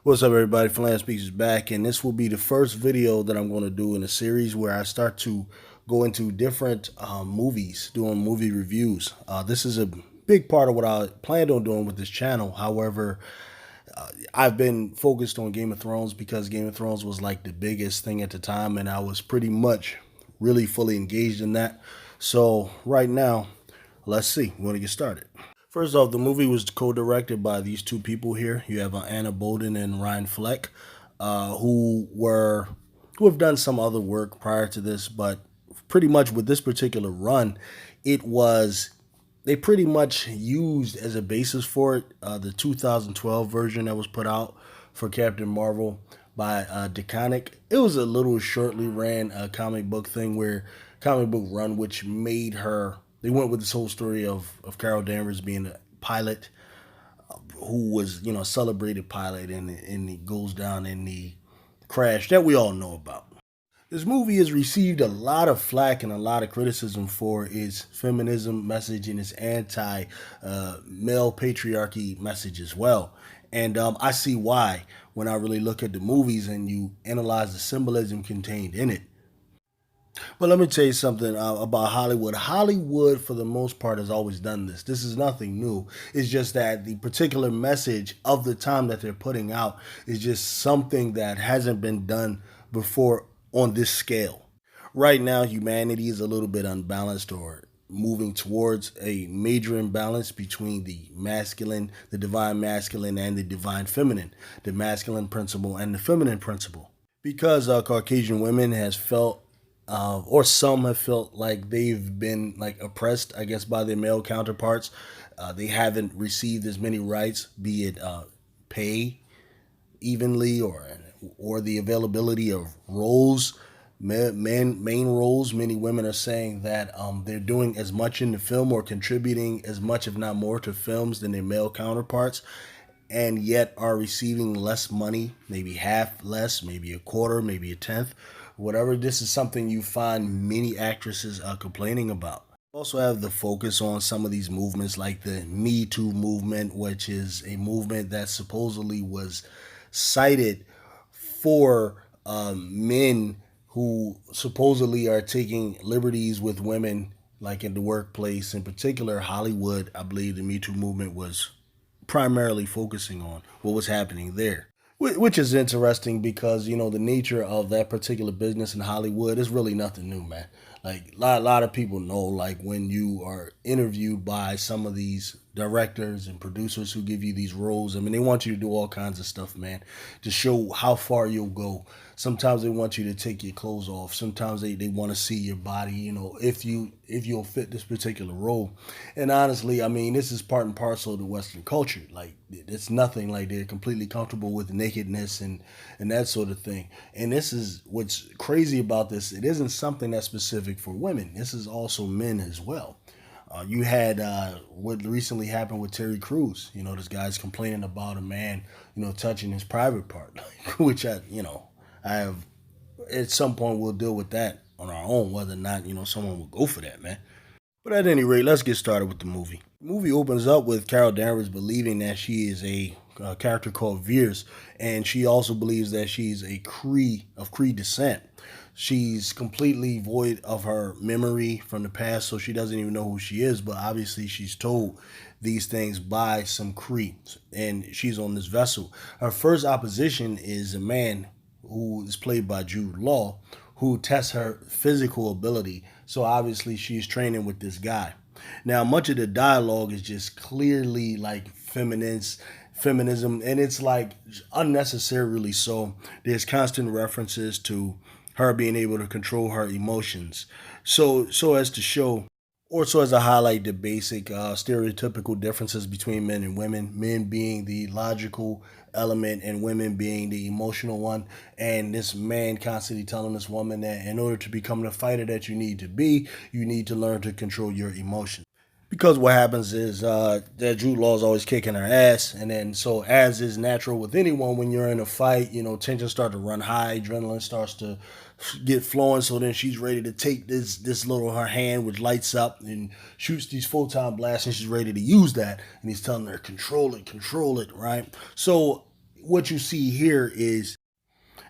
What's up, everybody? Fulan Speaks is back, and this will be the first video that I'm going to do in a series where I start to go into different movies, doing movie reviews. This is a big part of what I planned on doing with this channel. However, I've been focused on Game of Thrones because Game of Thrones was like the biggest thing at the time, and I was pretty much really fully engaged in that. So, right now, let's see. We're going to get started. First off, the movie was co-directed by these two people here. You have Anna Boden and Ryan Fleck, who have done some other work prior to this, but pretty much with this particular run, it was they pretty much used as a basis for it the 2012 version that was put out for Captain Marvel by DeConnick. It was a little shortly ran comic book thing where comic book run, which made her. They went with this whole story of Carol Danvers being a pilot who was, a celebrated pilot, and it goes down in the crash that we all know about. This movie has received a lot of flack and a lot of criticism for its feminism message and its anti male patriarchy message as well. And I see why when I really look at the movies and you analyze the symbolism contained in it. But let me tell you something about Hollywood. Hollywood, for the most part, has always done this. This is nothing new. It's just that the particular message of the time that they're putting out is just something that hasn't been done before on this scale. Right now, humanity is a little bit unbalanced or moving towards a major imbalance between the masculine, the divine masculine, and the divine feminine, the masculine principle and the feminine principle. Because Caucasian women has felt or some have felt like they've been like oppressed, I guess, by their male counterparts. They haven't received as many rights, be it pay evenly or the availability of roles, main roles. Many women are saying that they're doing as much in the film or contributing as much, if not more, to films than their male counterparts, and yet are receiving less money, maybe half less, maybe a quarter, maybe a tenth, whatever. This is something you find many actresses are complaining about. Also have the focus on some of these movements like the Me Too movement, which is a movement that supposedly was cited for men who supposedly are taking liberties with women, like in the workplace. In particular, Hollywood, I believe the Me Too movement was primarily focusing on what was happening there. Which is interesting because, the nature of that particular business in Hollywood is really nothing new, man. Like, a lot of people know, like, when you are interviewed by some of these directors and producers who give you these roles, I mean, they want you to do all kinds of stuff, man, to show how far you'll go. Sometimes they want you to take your clothes off. Sometimes they want to see your body, if you'll fit this particular role. And honestly, I mean, this is part and parcel of the Western culture. Like, it's nothing like they're completely comfortable with nakedness and that sort of thing. And this is what's crazy about this. It isn't something that's specific for women. This is also men as well. You had what recently happened with Terry Crews. This guy's complaining about a man, touching his private part, which I have at some point we'll deal with that on our own, whether or not someone will go for that, man. But at any rate, let's get started with the movie. The movie opens up with Carol Danvers believing that she is a character called Veers, and she also believes that she's a Cree of Cree descent. She's completely void of her memory from the past, so she doesn't even know who she is. But obviously, she's told these things by some Cree, and she's on this vessel. Her first opposition is a man who is played by Jude Law, who tests her physical ability. So obviously she's training with this guy. Now, much of the dialogue is just clearly like feminism, and it's like unnecessarily so. There's constant references to her being able to control her emotions, so as to show or so as to highlight the basic stereotypical differences between men and women, men being the logical element and women being the emotional one. And this man constantly telling this woman that in order to become the fighter that you need to be, you need to learn to control your emotions. Because what happens is that Jude Law is always kicking her ass, and then so as is natural with anyone when you're in a fight, tensions start to run high, adrenaline starts to get flowing. So then she's ready to take this little her hand, which lights up and shoots these photon blasts, and she's ready to use that. And he's telling her control it, right? So what you see here is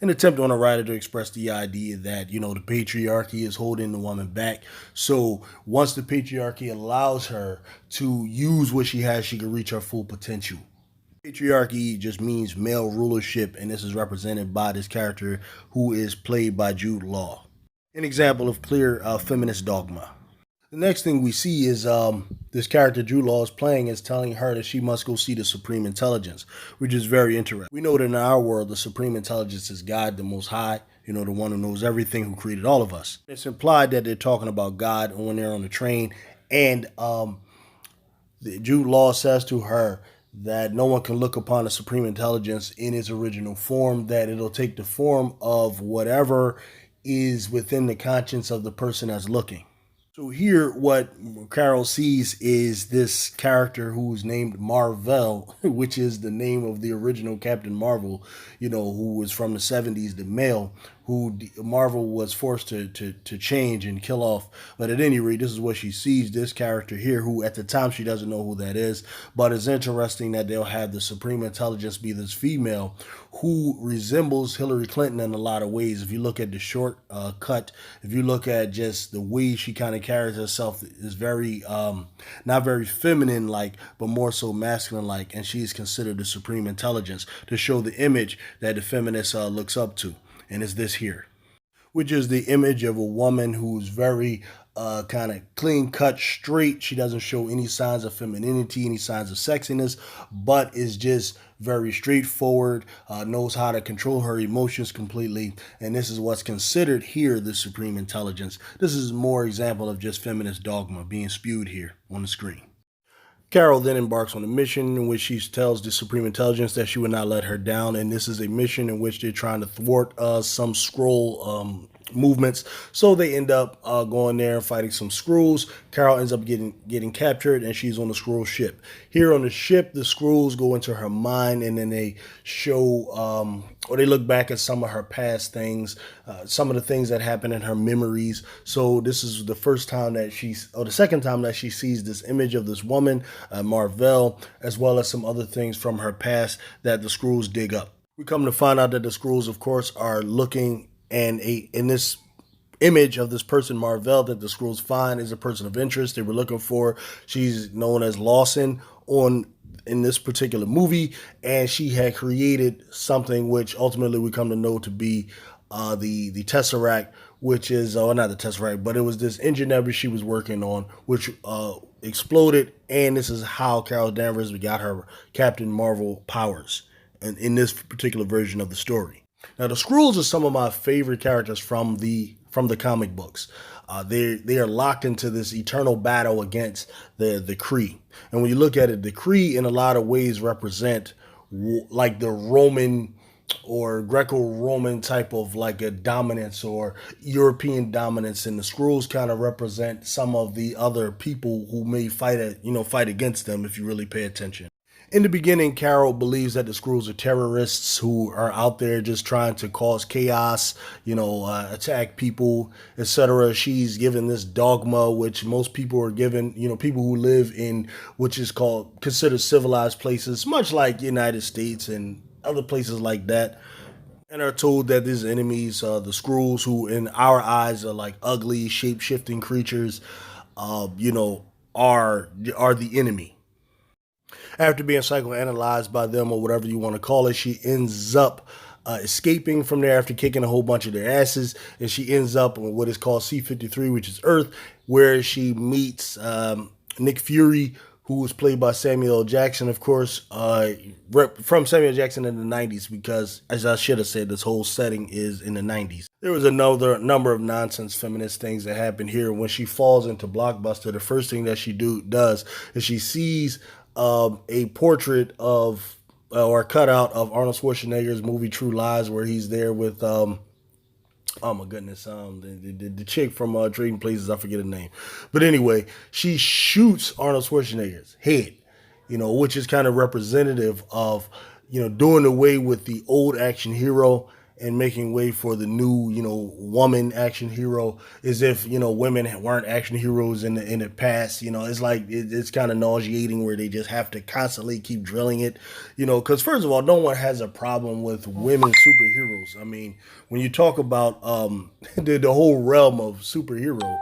an attempt on a writer to express the idea that, the patriarchy is holding the woman back. So once the patriarchy allows her to use what she has, she can reach her full potential. Patriarchy just means male rulership, and this is represented by this character who is played by Jude Law. An example of clear feminist dogma. The next thing we see is this character Jude Law is playing is telling her that she must go see the Supreme Intelligence, which is very interesting. We know that in our world, the Supreme Intelligence is God, the Most High, the one who knows everything, who created all of us. It's implied that they're talking about God when they're on the train, and Jude Law says to her that no one can look upon the Supreme Intelligence in its original form, that it'll take the form of whatever is within the conscience of the person that's looking. So here, what Carol sees is this character who's named Marvel, which is the name of the original Captain Marvel, who was from the 70s, the male, who Marvel was forced to change and kill off. But at any rate, this is what she sees, this character here, who at the time she doesn't know who that is. But it's interesting that they'll have the Supreme Intelligence be this female who resembles Hillary Clinton in a lot of ways. If you look at the short cut, if you look at just the way she kind of carries herself, is very, not very feminine like, but more so masculine like. And she's considered the Supreme Intelligence to show the image that the feminist looks up to. And it's this here, which is the image of a woman who's very kind of clean cut, straight. She doesn't show any signs of femininity, any signs of sexiness, but is just very straightforward, knows how to control her emotions completely. And this is what's considered here the Supreme Intelligence. This is more example of just feminist dogma being spewed here on the screen. Carol then embarks on a mission in which she tells the Supreme Intelligence that she would not let her down, and this is a mission in which they're trying to thwart some Skrull movements. So they end up going there and fighting some Skrulls. Carol ends up getting captured, and she's on the Skrull ship. Here on the ship, the Skrulls go into her mind, and then they show or they look back at some of her past things, some of the things that happened in her memories. So this is the first time that the second time that she sees this image of this woman, Marvel, as well as some other things from her past that the Skrulls dig up. We come to find out that the Skrulls, of course, are looking, and in this image of this person, Marvel, that the Skrulls find is a person of interest they were looking for. She's known as Lawson in this particular movie, and she had created something which ultimately we come to know to be the Tesseract, which is not the Tesseract, but it was this engine that she was working on, which exploded, and this is how Carol Danvers got her Captain Marvel powers in this particular version of the story. Now, the Skrulls are some of my favorite characters from the comic books. They are locked into this eternal battle against the Kree. And when you look at it, the Kree in a lot of ways represent like the Roman or Greco-Roman type of like a dominance or European dominance, and the Skrulls kind of represent some of the other people who may fight against them if you really pay attention. In the beginning, Carol believes that the Skrulls are terrorists who are out there just trying to cause chaos, attack people, etc. She's given this dogma, which most people are given, people who live in which is considered civilized places, much like the United States and other places like that, and are told that these enemies, the Skrulls, who in our eyes are like ugly, shape-shifting creatures, are the enemy. After being psychoanalyzed by them, or whatever you want to call it, she ends up escaping from there after kicking a whole bunch of their asses, and she ends up on what is called C-53, which is Earth, where she meets Nick Fury, who was played by Samuel L. Jackson, of course, from Samuel L. Jackson in the 90s, because, as I should have said, this whole setting is in the 90s. There was another number of nonsense feminist things that happen here. When she falls into Blockbuster, the first thing that she does is she sees a portrait of or a cutout of Arnold Schwarzenegger's movie True Lies, where he's there with oh my goodness, the chick from Trading Places, I forget her name, but anyway, she shoots Arnold Schwarzenegger's head, which is kind of representative of doing away with the old action hero and making way for the new, woman action hero, as if women weren't action heroes in the past. It's like it's kind of nauseating where they just have to constantly keep drilling it. Because first of all, no one has a problem with women superheroes. I mean, when you talk about the whole realm of superhero,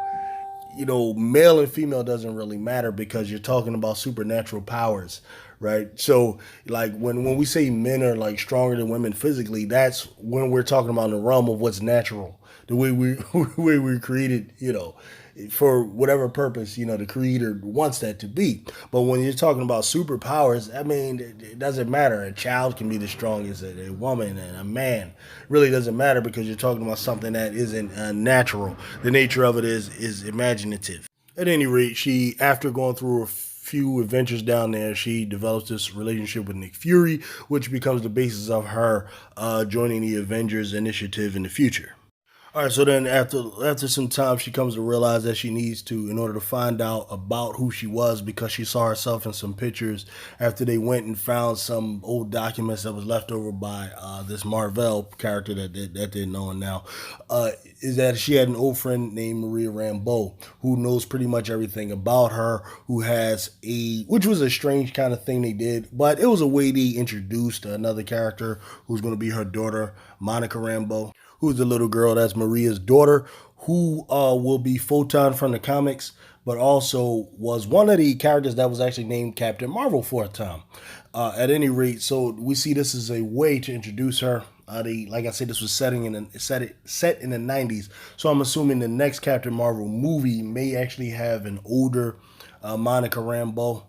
male and female doesn't really matter because you're talking about supernatural powers, right? So, like when we say men are like stronger than women physically, that's when we're talking about in the realm of what's natural, the way we the way we're created, for whatever purpose, the creator wants that to be. But when you're talking about superpowers, I mean, it doesn't matter. A child can be the strongest, a woman and a man. It really doesn't matter because you're talking about something that isn't natural. The nature of it is imaginative. At any rate, she, after going through a few adventures down there, she develops this relationship with Nick Fury, which becomes the basis of her joining the Avengers initiative in the future. All right, so then after some time, she comes to realize that she needs to, in order to find out about who she was, because she saw herself in some pictures after they went and found some old documents that was left over by this Marvel character that they're knowing now, is that she had an old friend named Maria Rambeau who knows pretty much everything about her, who has which was a strange kind of thing they did, but it was a way they introduced another character who's going to be her daughter, Monica Rambeau, who's the little girl that's Maria's daughter, who will be Photon from the comics, but also was one of the characters that was actually named Captain Marvel for a time. At any rate, so we see this as a way to introduce her. Like I said, this was set in the 90s, so I'm assuming the next Captain Marvel movie may actually have an older Monica Rambeau,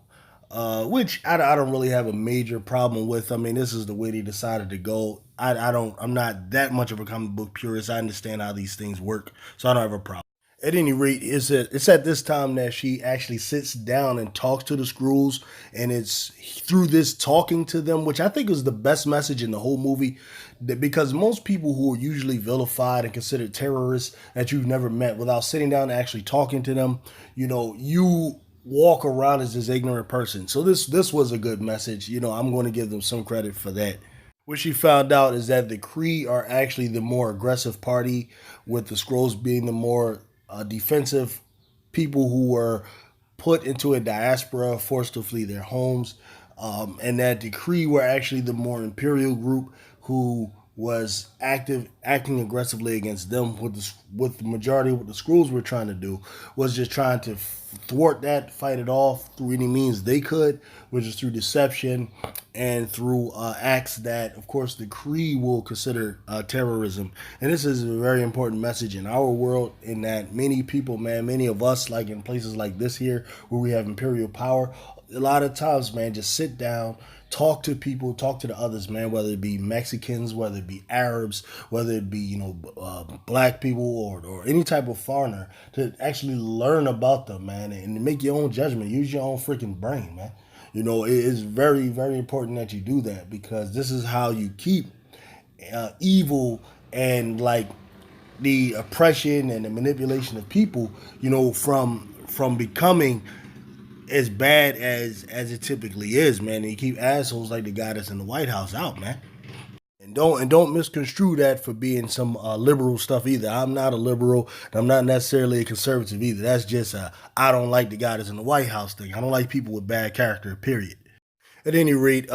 which I don't really have a major problem with. I mean, this is the way they decided to go. I'm not that much of a comic book purist. I understand how these things work, so I don't have a problem. At any rate, it's at this time that she actually sits down and talks to the Skrulls, and it's through this talking to them, which I think was the best message in the whole movie, because most people who are usually vilified and considered terrorists that you've never met, without sitting down and actually talking to them, you walk around as this ignorant person. So this was a good message. I'm going to give them some credit for that. What she found out is that the Kree are actually the more aggressive party, with the Skrulls being the more defensive people who were put into a diaspora, forced to flee their homes, and that the Kree were actually the more imperial group who was acting aggressively against them. With the majority of what the Skrulls were trying to do was just trying to thwart that, fight it off through any means they could, which is through deception and through acts that, of course, the Kree will consider terrorism. And this is a very important message in our world, in that many people, man, many of us, like in places like this here, where we have imperial power, a lot of times, man, just sit down, talk to people, talk to the others, man, whether it be Mexicans, whether it be Arabs, whether it be, black people, or any type of foreigner, to actually learn about them, man, and make your own judgment. Use your own freaking brain, man. It is very, very important that you do that, because this is how you keep evil and like the oppression and the manipulation of people, from becoming as bad as it typically is, man. And you keep assholes like the guy that's in the White House out, man. And don't misconstrue that for being some liberal stuff either. I'm not a liberal. I'm not necessarily a conservative either. That's just I don't like the guy that's in the White House thing. I don't like people with bad character. Period. At any rate,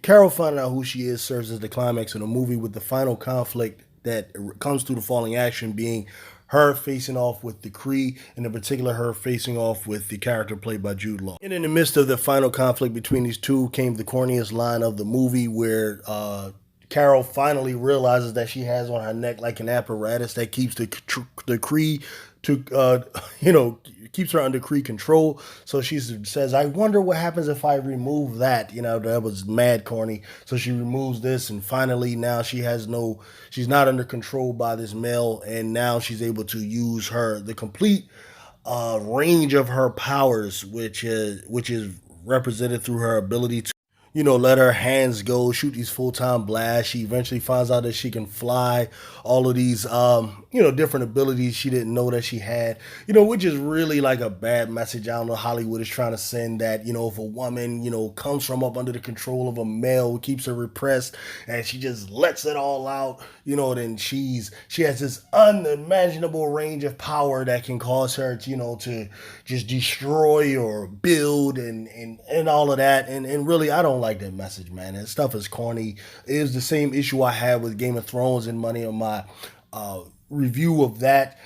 Carol finding out who she is serves as the climax of the movie, with the final conflict that comes through the falling action being her facing off with the Kree, and in particular her facing off with the character played by Jude Law. And in the midst of the final conflict between these two came the corniest line of the movie, where Carol finally realizes that she has on her neck like an apparatus that keeps the Kree to keeps her under Kree control. So she says, "I wonder what happens if I remove that." That was mad corny. So she removes this, and finally now she's not under control by this male, and now she's able to use the complete range of her powers, which is represented through her ability let her hands go, shoot these full time blasts. She eventually finds out that she can fly, all of these, different abilities she didn't know that she had, which is really like a bad message. I don't know, Hollywood is trying to send that, if a woman, comes from up under the control of a male, keeps her repressed, and she just lets it all out, then she has this unimaginable range of power that can cause her, to just destroy or build and all of that. And really, I don't like that message, man. That stuff is corny. It was the same issue I had with Game of Thrones and money on my review of that.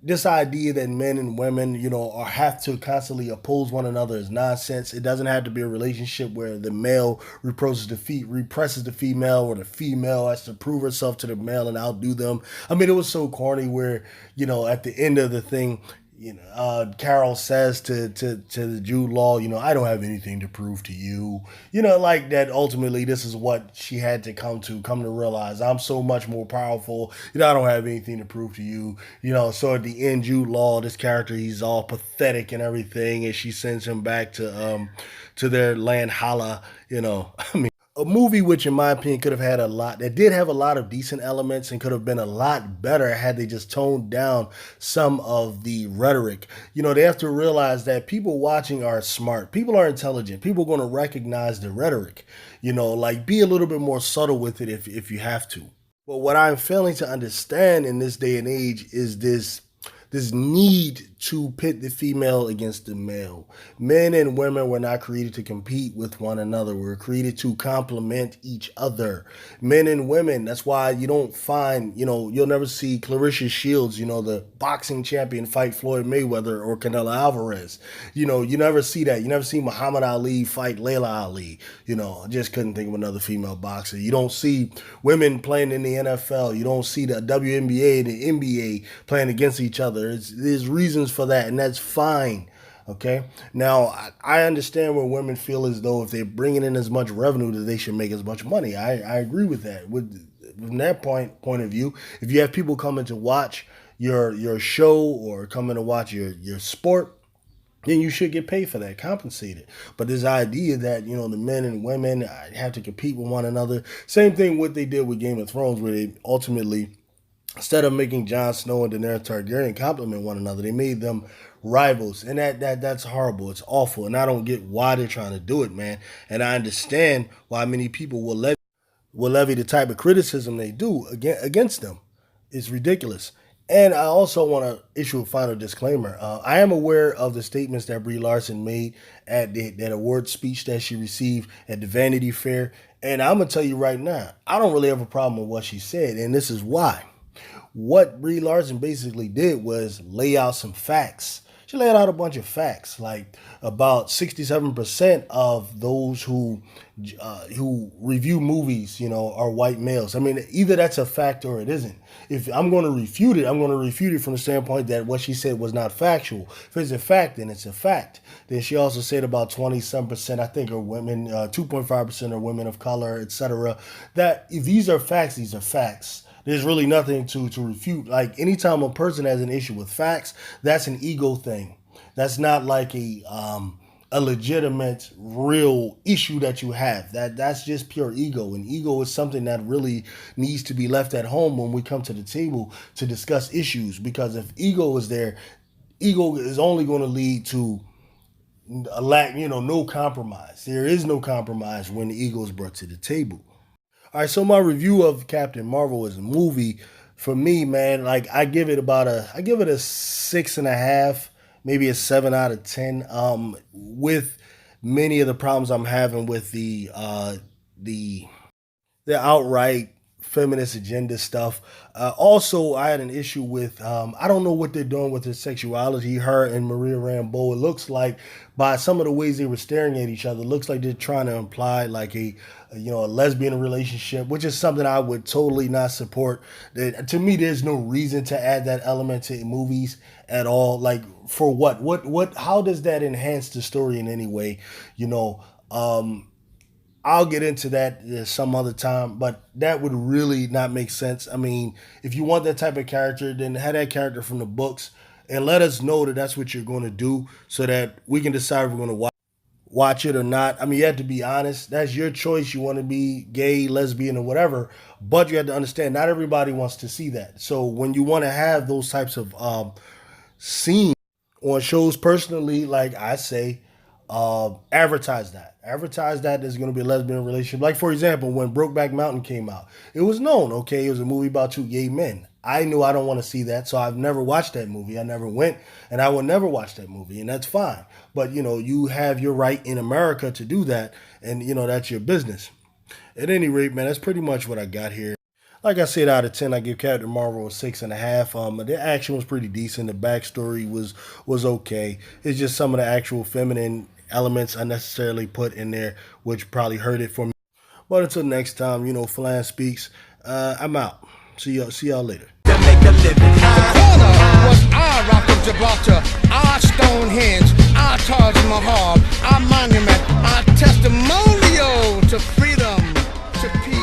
This idea that men and women, are have to constantly oppose one another is nonsense. It doesn't have to be a relationship where the male represses the female, or the female has to prove herself to the male and outdo them. I mean, it was so corny where, at the end of the thing, Carol says to the Jude Law, I don't have anything to prove to you. Like that. Ultimately, this is what she had to come to realize. I'm so much more powerful. I don't have anything to prove to you. So at the end, Jude Law, this character, he's all pathetic and everything, and she sends him back to their land, Hala. I mean, a movie which in my opinion could have had a lot, that did have a lot of decent elements and could have been a lot better had they just toned down some of the rhetoric. They have to realize that people watching are smart, people are intelligent, people are going to recognize the rhetoric. Like, be a little bit more subtle with it if you have to. But what I'm failing to understand in this day and age is this need to pit the female against the male. Men and women were not created to compete with one another. We were created to complement each other. Men and women, that's why you don't find, you'll never see Clarissa Shields, the boxing champion, fight Floyd Mayweather or Canelo Alvarez. You never see that. You never see Muhammad Ali fight Layla Ali. I just couldn't think of another female boxer. You don't see women playing in the NFL. You don't see the WNBA and the NBA playing against each other. There's reasons for that, and that's fine. Okay. Now, I understand where women feel as though if they're bringing in as much revenue, that they should make as much money. I agree with that. From that point of view, if you have people coming to watch your show or coming to watch your sport, then you should get paid for that, compensated. But this idea that, the men and women have to compete with one another, same thing what they did with Game of Thrones, where they ultimately, instead of making Jon Snow and Daenerys Targaryen complement one another, they made them rivals, and that's horrible. It's awful, and I don't get why they're trying to do it, man. And I understand why many people will levy the type of criticism they do against them. It's ridiculous. And I also want to issue a final disclaimer. I am aware of the statements that Brie Larson made at that award speech that she received at the Vanity Fair. And I'm going to tell you right now, I don't really have a problem with what she said. And this is why. What Brie Larson basically did was lay out some facts. She laid out a bunch of facts, like about 67% of those who review movies, are white males. I mean, either that's a fact or it isn't. If I'm going to refute it, I'm going to refute it from the standpoint that what she said was not factual. If it's a fact, then it's a fact. Then she also said about 27%, I think, are women, 2.5% are women of color, etc. That if these are facts, these are facts. There's really nothing to refute. Like, anytime a person has an issue with facts, that's an ego thing. That's not like a legitimate, real issue that you have. That's just pure ego. And ego is something that really needs to be left at home when we come to the table to discuss issues. Because if ego is there, ego is only going to lead to a lack, no compromise. There is no compromise when the ego is brought to the table. All right, so my review of Captain Marvel as a movie, for me, man, like I give it a 6.5, maybe a 7 out of 10. With many of the problems I'm having with the the outright feminist agenda stuff. Also, I had an issue with, I don't know what they're doing with her sexuality, her and Maria Rambeau. It looks like by some of the ways they were staring at each other, it looks like they're trying to imply like a lesbian relationship, which is something I would totally not support. To me, there's no reason to add that element to movies at all. Like, for what, how does that enhance the story in any way? I'll get into that some other time, but that would really not make sense. I mean, if you want that type of character, then have that character from the books and let us know that that's what you're going to do so that we can decide if we're going to watch. watch it or not. I mean, you have to be honest. That's your choice. You want to be gay, lesbian, or whatever. But you have to understand, not everybody wants to see that. So when you want to have those types of scenes on shows, personally, like I say, advertise that. Advertise that there's going to be a lesbian relationship. Like, for example, when Brokeback Mountain came out, it was known, okay, it was a movie about two gay men. I knew I don't want to see that, so I've never watched that movie. I never went, and I will never watch that movie, and that's fine. But, you have your right in America to do that, and, that's your business. At any rate, man, that's pretty much what I got here. Like I said, out of 10, I give Captain Marvel a 6.5. The action was pretty decent. The backstory was okay. It's just some of the actual feminine elements unnecessarily put in there, which probably hurt it for me. But until next time, Fulan Speaks. I'm out. See y'all later. To make a living. Corner was our Rock of Gibraltar, our Stonehenge, our Taj Mahal, our monument, our testimonial to freedom, to peace.